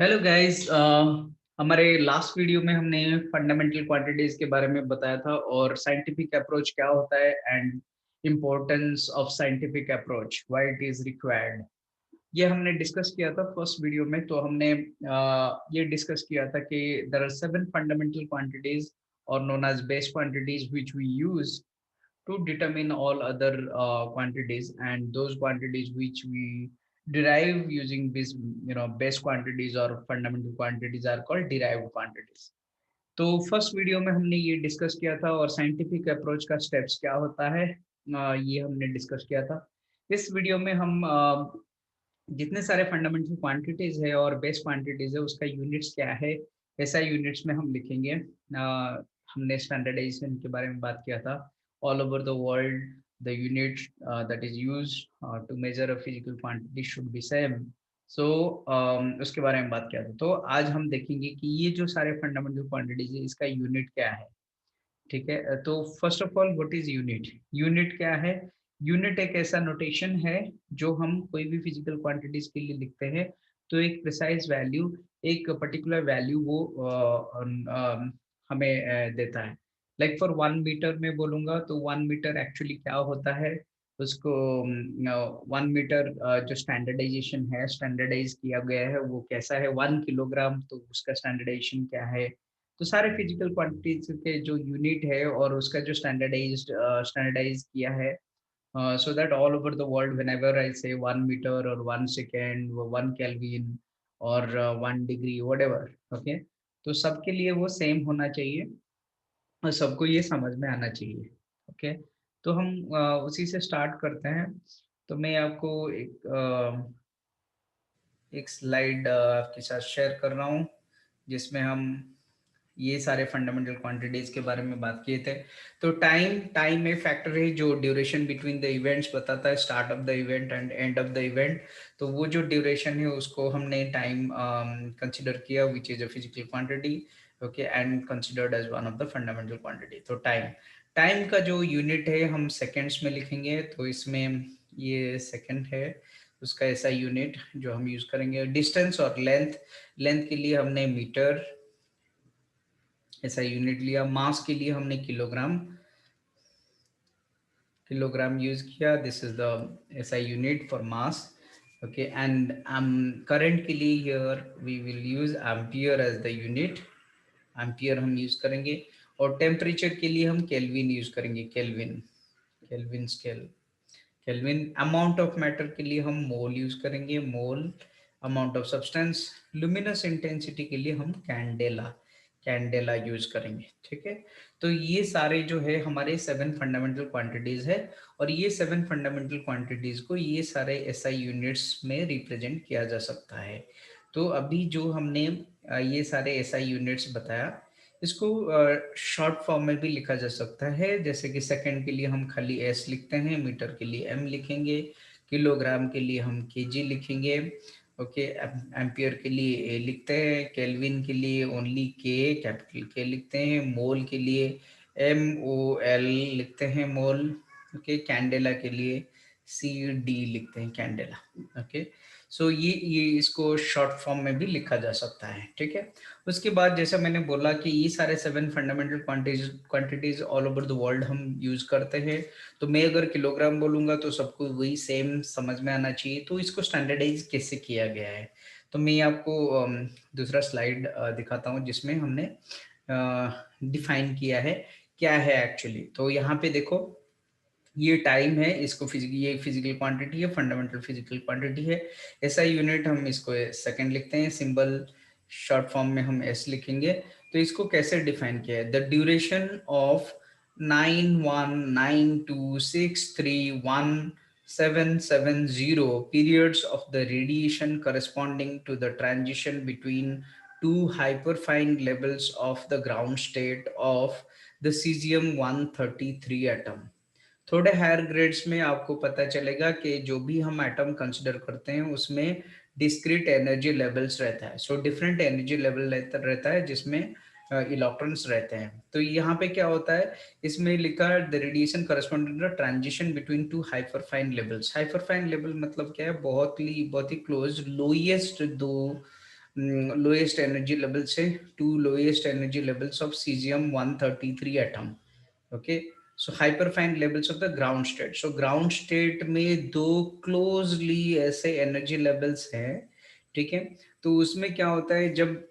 Hello guys. हमारे last video में हमने फंडामेंटल क्वांटिटीज के बारे में बताया था और साइंटिफिक अप्रोच क्या होता है and importance of scientific approach, why it is required. ये हमने डिस्कस किया था फर्स्ट वीडियो में। तो हमने ये डिस्कस किया था कि देयर आर 7 फंडामेंटल क्वांटिटीज और known as base quantities which we use to determine all other quantities, and those quantities which we derive using this base quantities or fundamental quantities are called derived quantities. तो first video में हमने ये discuss किया था और scientific approach का steps क्या होता है ये हमने डिस्कस किया था। इस वीडियो में हम जितने सारे फंडामेंटल क्वांटिटीज है और बेस क्वांटिटीज है उसका यूनिट्स क्या है, ऐसा यूनिट्स में हम लिखेंगे। हमने स्टैंडर्डाइजेशन के बारे में बात किया था। All over the world the unit that is used to measure a physical quantity should be same. So उसके बारे में बात किया था। तो आज हम देखेंगे कि ये जो सारे फंडामेंटल क्वांटिटीज है इसका यूनिट क्या है। ठीक है, तो first of all what is unit. Unit क्या है? यूनिट एक ऐसा नोटेशन है जो हम कोई भी फिजिकल क्वांटिटीज के लिए लिखते हैं। तो एक प्रिसाइज वैल्यू, एक पर्टिकुलर वैल्यू वो हमें देता है। लाइक फॉर 1 मीटर में बोलूंगा तो 1 मीटर एक्चुअली क्या होता है उसको। 1 मीटर जो स्टैंडर्डाइजेशन है, स्टैंडर्डाइज किया गया है वो कैसा है, 1 किलोग्राम, तो उसका स्टैंडर्डाइजेशन क्या है। तो सारे फिजिकल क्वांटिटीज के जो यूनिट है और उसका जो स्टैंडर्डाइज किया है, so that all over the world whenever I say 1 meter or 1 second or 1 Kelvin or 1 degree whatever, okay, तो सबके लिए वो सेम होना चाहिए और सबको ये समझ में आना चाहिए। ओके, तो हम उसी से स्टार्ट करते हैं। तो मैं आपको एक स्लाइड आपके साथ शेयर कर रहा हूँ जिसमें हम ये सारे फंडामेंटल क्वांटिटीज के बारे में बात किए थे। तो टाइम टाइम एक फैक्टर है जो ड्यूरेशन बिटवीन द इवेंट्स बताता है, start of the event and end of the event. तो वो जो ड्यूरेशन है उसको हमने टाइम कंसिडर किया which is a physical quantity. Okay, and considered as one of the fundamental quantity. तो टाइम टाइम का जो यूनिट है हम सेकेंड्स में लिखेंगे। तो इसमें ये सेकेंड है, उसका ऐसा यूनिट जो हम यूज करेंगे। डिस्टेंस और लेंथ, लेंथ के लिए हमने मीटर ऐसा यूनिट लिया। मास के लिए हमने किलोग्राम, किलोग्राम यूज किया। This is the SI unit for mass. Okay, and current के लिए here we will use ampere as the unit. Ampere हम यूज करेंगे। और टेम्परेचर के लिए हम केल्विन यूज करेंगे, kelvin, kelvin scale, kelvin. Amount of matter के लिए हम मोल यूज करेंगे, mole. Amount of substance, luminous intensity के लिए हम कैंडेला, कैंडेला यूज करेंगे। ठीक है, तो ये सारे जो है हमारे 7 फंडामेंटल क्वांटिटीज है और ये 7 फंडामेंटल क्वांटिटीज को ये सारे एसआई यूनिट्स में रिप्रेजेंट किया जा सकता है। तो अभी जो हमने ये सारे एसआई यूनिट्स बताया इसको शॉर्ट फॉर्म में भी लिखा जा सकता है। जैसे कि सेकंड के लिए हम खाली एस लिखते हैं, मीटर के लिए एम लिखेंगे, किलोग्राम के लिए हम केजी लिखेंगे। ओके, एम्पियर के लिए ए लिखते हैं, केल्विन के लिए ओनली के, कैपिटल के लिखते हैं, मोल के लिए एम ओ एल लिखते हैं, मोल। ओके, कैंडेला के लिए सी डी लिखते हैं, कैंडेला। ओके, सो ये इसको शॉर्ट फॉर्म में भी लिखा जा सकता है। ठीक है, उसके बाद जैसा मैंने बोला कि ये सारे 7 fundamental quantities all over the world हम यूज करते हैं। तो मैं अगर किलोग्राम बोलूंगा तो सबको वही सेम समझ में आना चाहिए। तो इसको स्टैंडर्डाइज कैसे किया गया है, तो मैं आपको दूसरा स्लाइड दिखाता हूँ जिसमें हमने डिफाइन किया है क्या है एक्चुअली। तो यहाँ पे देखो, ये टाइम है, इसको ये फिजिकल क्वांटिटी है, फंडामेंटल फिजिकल क्वांटिटी है। ऐसा यूनिट हम इसको सेकंड लिखते हैं, सिंबल शॉर्ट फॉर्म में हम एस लिखेंगे। तो इसको कैसे डिफाइन किया है, the duration of 9192631770 periods of the radiation corresponding to the transition between two hyperfine levels of the ground state of the cesium-133 atom। थोड़े हायर ग्रेड्स में आपको पता चलेगा कि जो भी हम एटम कंसिडर करते हैं उसमें डिस्क्रीट एनर्जी लेवल्स रहता है। सो डिफरेंट एनर्जी लेवल रहता है जिसमें इलेक्ट्रॉन्स रहते हैं। तो यहाँ पे क्या होता है, इसमें लिखा है the radiation corresponding to transition between two hyperfine levels. Hyperfine level मतलब क्या है, बहुत ही क्लोज लोएस्ट दो लोएस्ट एनर्जी लेवल से two lowest energy levels of caesium 133 atom. Okay, so hyperfine levels of the ground state. So ground state में दो closely ऐसे एनर्जी लेवल्स हैं, ठीक है. तो उसमें क्या होता है, जब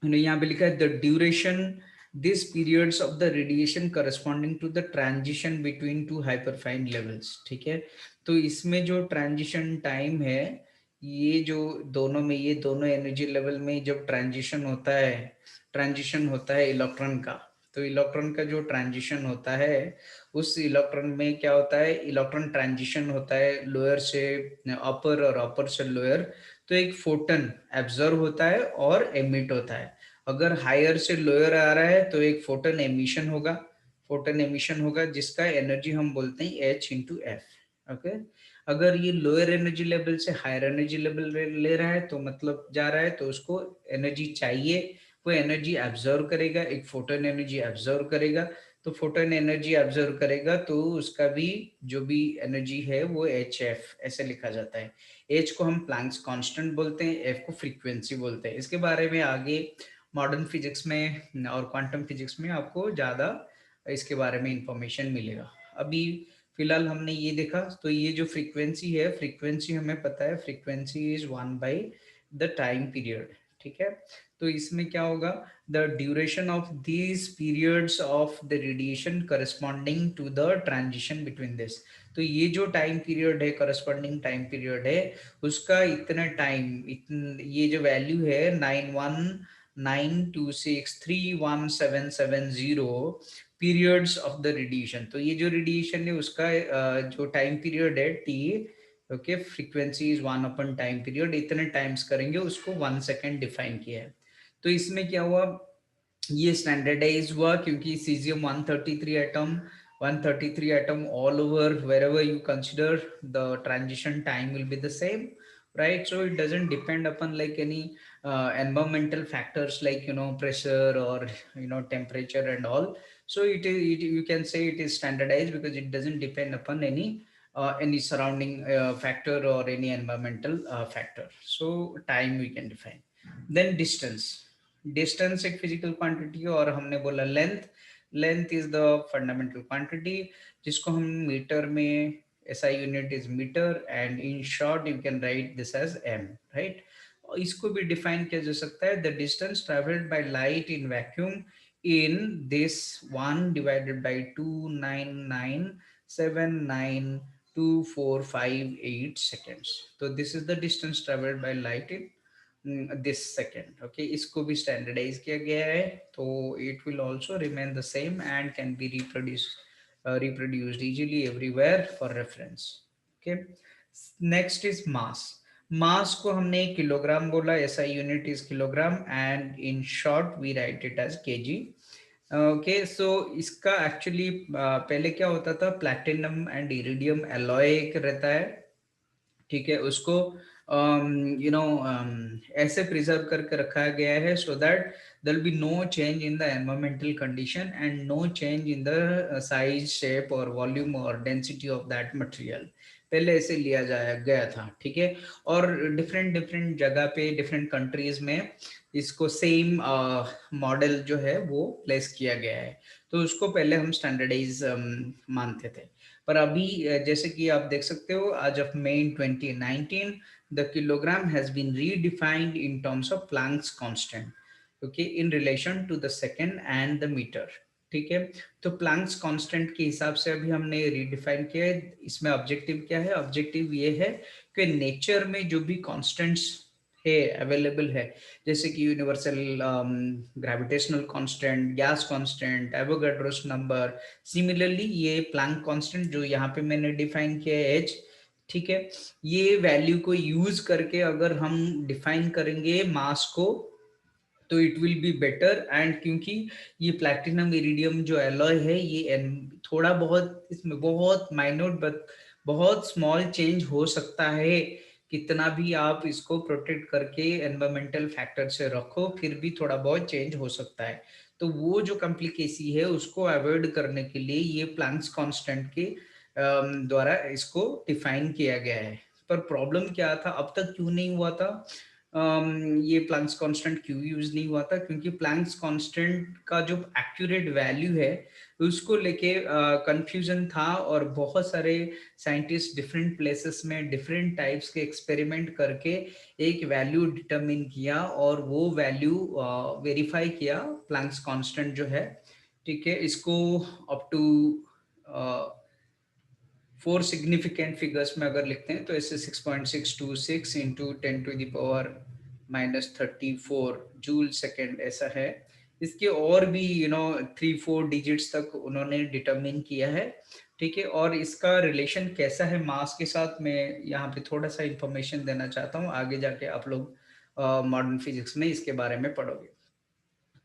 यहाँ पे लिखा है the duration this periods of the radiation corresponding to the transition between two hyperfine levels, ठीक है. तो इसमें जो ट्रांजिशन टाइम है, ये जो दोनों में, ये दोनों एनर्जी लेवल में जब ट्रांजिशन होता है इलेक्ट्रॉन का, तो इलेक्ट्रॉन का जो ट्रांजिशन होता है, उस इलेक्ट्रॉन में क्या होता है, इलेक्ट्रॉन ट्रांजिशन होता है लोअर से अपर और अपर से लोअर. तो एक फोटन एब्जॉर्व होता है और एमिट होता है. अगर हायर से लोअर आ रहा है तो एक फोटन एमिशन होगा जिसका एनर्जी हम बोलते हैं H इंटू एफ. ओके, अगर ये लोअर एनर्जी लेवल से हायर एनर्जी लेवल ले रहा है तो मतलब जा रहा है, तो उसको एनर्जी चाहिए, वो एनर्जी एब्जॉर्व करेगा, एक फोटोन एनर्जी एब्जॉर्व करेगा. तो फोटोन एनर्जी एब्जॉर्व करेगा तो उसका भी जो भी एनर्जी है वो HF ऐसे लिखा जाता है. एच को हम प्लैंक्स कांस्टेंट बोलते हैं, एफ को फ्रीक्वेंसी बोलते हैं. इसके बारे में आगे मॉडर्न फिजिक्स में और क्वांटम फिजिक्स में आपको ज़्यादा इसके बारे में इंफॉर्मेशन मिलेगा. अभी फिलहाल हमने ये देखा, तो ये जो फ्रीक्वेंसी है, फ्रीक्वेंसी हमें पता है, frequency is 1 by the time period, ठीक है. तो इसमें क्या होगा, the duration of these periods of the radiation corresponding to the transition between this. तो ये जो टाइम पीरियड है, करस्पॉन्डिंग टाइम पीरियड है, उसका इतना टाइम, ये जो वैल्यू है 9192631770 पीरियड्स ऑफ द रेडिएशन. तो ये जो रेडिएशन है उसका जो टाइम पीरियड है T, okay, frequency is 1 time period, इतने टाइम्स करेंगे उसको 1 सेकेंड डिफाइन किया है. तो इसमें क्या हुआ, ये स्टैंडर्डाइज हुआ क्योंकि caesium 133 atom all over wherever you consider the transition time will be the same, right? So it doesn't depend upon like any environmental factors like pressure or temperature and all. So you can say it is standardized because it doesn't depend upon any surrounding factor or any environmental factor. So time we can define. Then distance एक physical quantity है, और हमने बोला length is the fundamental quantity, जिसको हम metre में, SI unit is metre, and in short you can write this as m, right. इसको भी डिफाइन किया जा सकता है, the distance travelled by light in vacuum in this 1 divided by 299792458 seconds. तो this is the distance travelled by light in this second. Okay, इसको भी standardise किया गया है, तो it will also remain the same and can be reproduced easily everywhere for reference. Okay, next is mass को हमने kilogram बोला, SI unit is kilogram, and in short we write it as kg. Okay, so इसका actually पहले क्या होता था, platinum and iridium alloy रहता है, ठीक है. उसको ऐसे प्रिजर्व करके रखा गया है so that there will be no change in the environmental condition and no change in the size, shape और वॉल्यूम और डेंसिटी ऑफ दैट मटेरियल. पहले ऐसे लिया जाया गया था, ठीक है. और डिफरेंट डिफरेंट जगह पे, डिफरेंट कंट्रीज में इसको सेम मॉडल जो है वो प्लेस किया गया है. तो उसको पहले हम स्टैंडर्डाइज मानते थे. पर अभी जैसे कि आप देख सकते हो, आज of May 2019 the kilogram has been redefined in terms of Planck's constant, okay, in relation to the second and the meter. ठीक है, तो प्लैंक्स कांस्टेंट के हिसाब से अभी हमने रीडिफाइन किया है. इसमें ऑब्जेक्टिव क्या है, ऑब्जेक्टिव ये है कि नेचर में जो भी कांस्टेंट्स है अवेलेबल है, जैसे कि universal gravitational constant, gas constant, Avogadro's number, similarly ये प्लैंक कांस्टेंट जो यहाँ पे मैंने डिफाइन किया है एच, ठीक है, ये वैल्यू को यूज करके अगर हम डिफाइन करेंगे मास को तो it will be better. And क्योंकि ये प्लैटिनम इरिडियम जो एलॉय है, ये थोड़ा बहुत इसमें बहुत माइन्यूट बहुत स्मॉल चेंज हो सकता है, कितना भी आप इसको प्रोटेक्ट करके एनवायरमेंटल फैक्टर से रखो फिर भी थोड़ा बहुत चेंज हो सकता है. तो वो जो कॉम्प्लिकेसी है उसको अवॉइड करने के लिए ये प्लैंक्स कांस्टेंट के द्वारा इसको डिफाइन किया गया है. पर प्रॉब्लम क्या था, अब तक क्यों नहीं हुआ था, ये प्लैंक्स कांस्टेंट क्यों यूज नहीं हुआ था, क्योंकि प्लैंक्स कांस्टेंट का जो एक्यूरेट वैल्यू है उसको लेके कंफ्यूजन था, और बहुत सारे साइंटिस्ट डिफरेंट प्लेसेस में डिफरेंट टाइप्स के एक्सपेरिमेंट करके एक वैल्यू डिटरमिन किया, और वो वैल्यू वेरीफाई किया प्लैंक्स कांस्टेंट जो है। ठीक है, इसको अप टू 4 सिग्निफिकेंट फिगर्स में अगर लिखते हैं तो ऐसे 6.626 इंटू 10⁻⁻34 जूल सेकेंड ऐसा है। इसके और भी 3-4 डिजिट्स तक उन्होंने डिटरमिन किया है। ठीक है, और इसका रिलेशन कैसा है मास के साथ, मैं यहाँ पे थोड़ा सा इंफॉर्मेशन देना चाहता हूँ, आगे जाके आप लोग मॉडर्न फिजिक्स में इसके बारे में पढ़ोगे।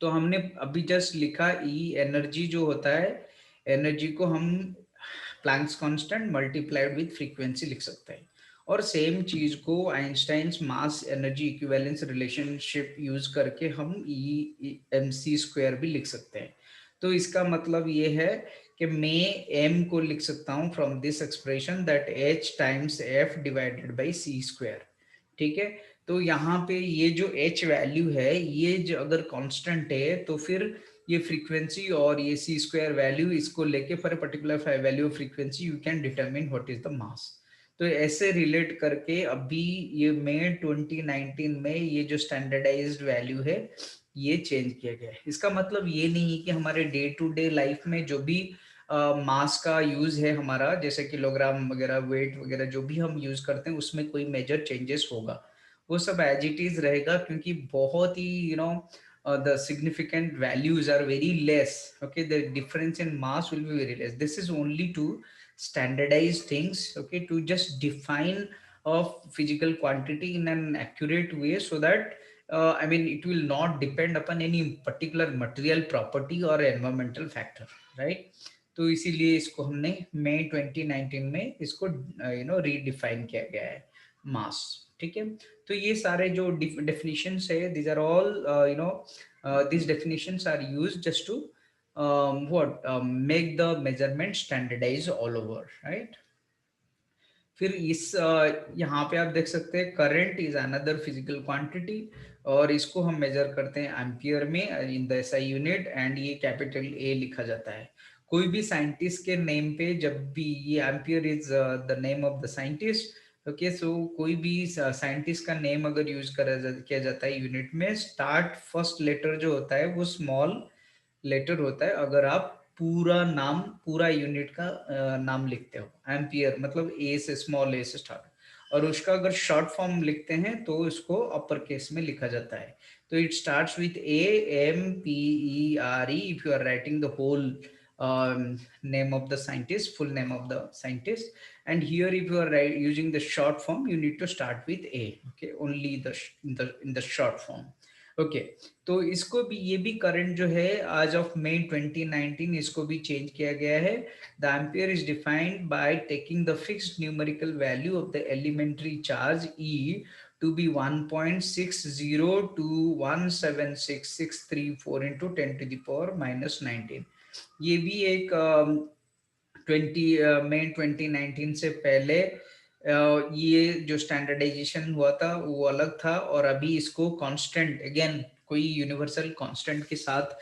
तो हमने अभी जस्ट लिखा ई एनर्जी जो होता है, एनर्जी को हम Planck's constant multiplied with frequency लिख सकते हैं, और सेम चीज को Einstein's mass energy equivalence relationship use करके हम ई एम सी स्क्वायर भी लिख सकते हैं। तो इसका मतलब ये है कि मैं एम को लिख सकता हूँ from this expression that h times f divided by c square. ठीक है, तो यहाँ पे ये जो एच वैल्यू है, ये जो अगर कांस्टेंट है तो फिर ये फ्रीक्वेंसी और ये सी स्क्वायर वैल्यू, इसको लेके for particular value of frequency you can determine what is the mass. तो ऐसे रिलेट करके अभी ये मई 2019 में ये जो स्टैंडर्डाइज्ड वैल्यू है ये चेंज किया गया है। इसका मतलब ये नहीं कि हमारे डे टू डे लाइफ में जो भी मास का यूज है हमारा, जैसे किलोग्राम वगैरह वेट वगैरह जो भी हम यूज करते हैं उसमें कोई मेजर चेंजेस होगा, वो सब एज इट इज रहेगा, क्योंकि बहुत ही the significant values are very less. Okay, the difference in mass will be very less. This is only to standardize things, okay, to just define of physical quantity in an accurate way, so that I mean it will not depend upon any particular material property or environmental factor, right? तो इसीलिए इसको हमने मई 2019 में इसको redefine किया गया है मास। ठीक है, तो ये सारे जो definitions है, these are all these definitions are used just to make the measurement standardized all over, right? फिर इस यहाँ पे आप देख सकते हैं current is another physical quantity, और इसको हम मेजर करते हैं एम्पियर में in the SI unit, and ये कैपिटल ए लिखा जाता है। कोई भी साइंटिस्ट के नेम पे जब भी ये ampere is the name of the scientist, okay, so कोई भी साइंटिस्ट का नेम अगर यूज किया जाता है यूनिट में, स्टार्ट फर्स्ट लेटर जो होता है वो स्मॉल लेटर होता है। अगर आप पूरा नाम, पूरा यूनिट का नाम लिखते हो, एम्पियर मतलब ए से, स्मॉल ए से स्टार्ट, और उसका अगर शॉर्ट फॉर्म लिखते हैं तो उसको अपर केस में लिखा जाता है। तो it starts with A M P E R E if you are writing the whole name of the scientist, full name of the scientist, and here if you are using the short form you need to start with a, okay, only in the short form, okay। तो इसको भी, ये भी current जो है आज of May 2019 इसको भी चेंज किया गया है। The ampere is defined by taking the fixed numerical value of the elementary charge e to be 1.60 to 176,634 into 10 to the power minus 19। ये भी एक 2019 से पहले ये जो स्टैंडर्डाइजेशन हुआ था वो अलग था, और अभी इसको कांस्टेंट, अगेन कोई यूनिवर्सल कांस्टेंट के साथ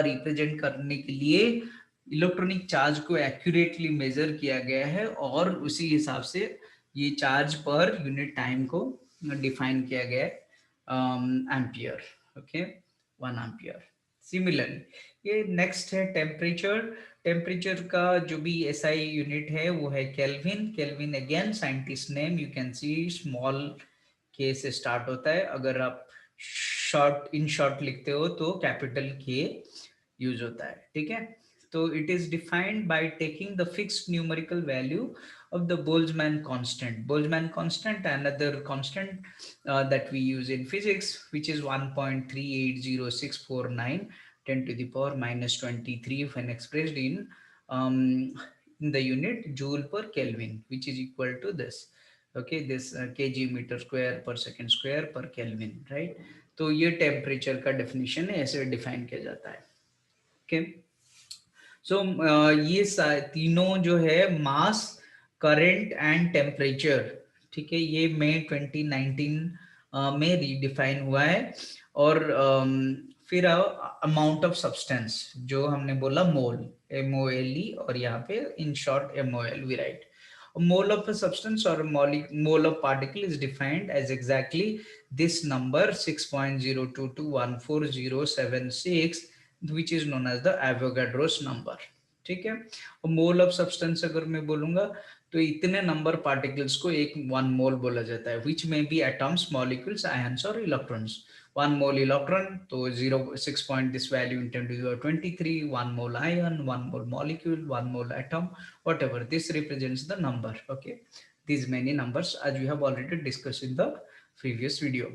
रिप्रेजेंट करने के लिए इलेक्ट्रॉनिक चार्ज को एक्यूरेटली मेजर किया गया है, और उसी हिसाब से ये चार्ज पर यूनिट टाइम को डिफाइन किया गया है एम्पियर, ओके, 1 एम्पियर। सिमिलरली ये नेक्स्ट है टेम्परेचर। टेम्परेचर का जो भी एसआई यूनिट है वो है kelvin. Kelvin again scientist name, you can C small के से स्टार्ट होता है, अगर आप शॉर्ट इन शॉर्ट लिखते हो तो कैपिटल के यूज होता है। ठीक है, तो it is defined by taking the fixed numerical value of the Boltzmann constant. Boltzmann constant, another constant that we use in physics, which is 1.380649 10 to the power minus 23 when expressed um, in the unit joule per Kelvin, which is equal to this. Okay, this kg meter square per second square per Kelvin, right? तो ये temperature का definition है, ऐसे define किया जाता है। Okay, सो ये तीनों जो है मास, करंट एंड टेम्परेचर, ठीक है, ये मई 2019 में रीडिफाइन हुआ है। और फिर अमाउंट ऑफ सब्सटेंस जो हमने बोला मोल, MOLE, और यहाँ पे in short MOL we write. Mole of a substance or mole of particle is defined as exactly this number 6.022140076, which is known as the Avogadro's number। ठीक है, और मोल ऑफ सब्सटेंस अगर मैं बोलूंगा तो इतने नंबर पार्टिकल्स को एक वन मोल बोला जाता है, विच में बी एटम्स, मॉलिक्यूल्स, आयंस और इलेक्ट्रॉन्स। वन मोल इलेक्ट्रॉन तो 0.6 point this value in 10^23, one mole ion, one mole molecule, one mole atom, whatever, this represents the number। Okay, these many numbers as we have already discussed in the previous video।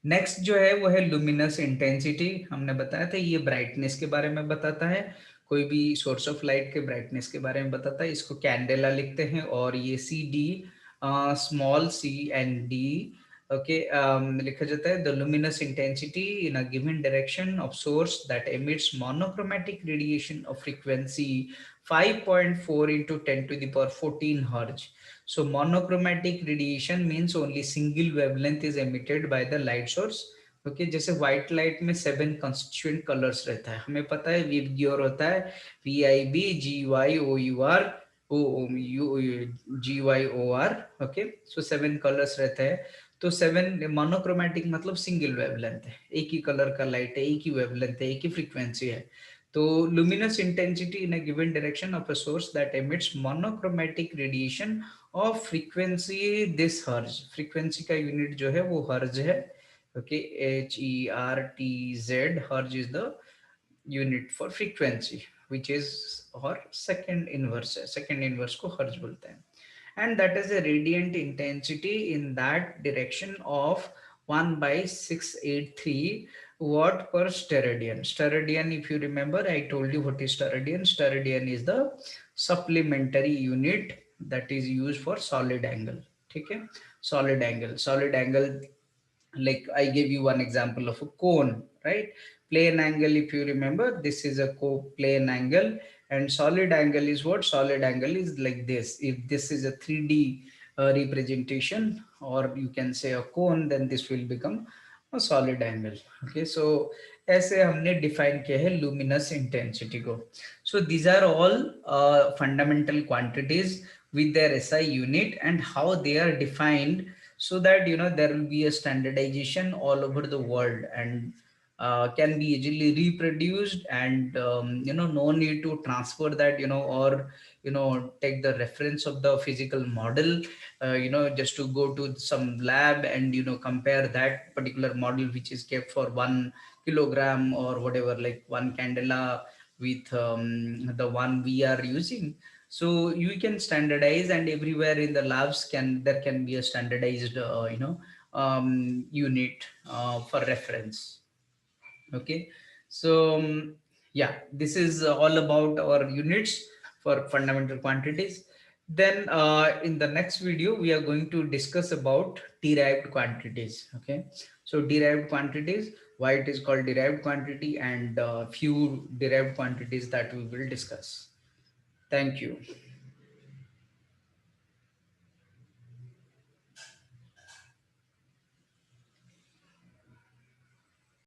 Next जो है वो है luminous intensity. हमने बताया था ये brightness के बारे में बताता है, कोई भी सोर्स ऑफ लाइट के ब्राइटनेस के बारे में बताता है। इसको कैंडेला लिखते हैं, और ये CD, small c and d, okay, लिखा जाता है the luminous intensity in a given direction of source that emits monochromatic radiation of frequency 5.4 into 10^14 Hz। So monochromatic radiation means only single wavelength is emitted by the light source। Okay, जैसे white light में 7 constituent colours रहता है, हमें पता है VIBGYOR होता है VIB GYOUR GYOR। Okay, सो 7 colours रहते हैं। तो 7 मोनोक्रोमैटिक मतलब सिंगल वेवलेंथ है, एक ही कलर का लाइट है, एक ही वेवलेंथ है, एक ही फ्रीक्वेंसी है। तो luminous intensity in a given direction of a source that emits monochromatic radiation of frequency this hertz। frequency का यूनिट जो है वो hertz है। Okay, HERTZ, hertz is the unit for frequency, which is और second inverse है, second inverse को hertz बोलते हैं। and that is a radiant intensity in that direction of 1/683 watt per steradian। Steradian, if you remember, I told you what is steradian। Steradian is the supplementary unit that is used for solid angle। ठीक है, solid angle, solid angle, like I gave you one example of a cone, right? Plane angle, if you remember, this is a plane angle, and solid angle is what? Solid angle is like this. If this is a 3D representation, or you can say a cone, then this will become a solid angle। okay, so ऐसे हमने define किया है luminous intensity को। so these are all fundamental quantities with their SI unit and how they are defined, so that there will be a standardization all over the world, and can be easily reproduced, and no need to transfer that, or take the reference of the physical model, just to go to some lab and compare that particular model which is kept for 1 kilogram or whatever, like one candela, with the one we are using. So you can standardize, and everywhere in the labs there can be a standardized unit for reference। okay, so yeah, this is all about our units for fundamental quantities। Then in the next video we are going to discuss about derived quantities। okay, so derived quantities, why it is called derived quantity, and few derived quantities that we will discuss। thank you।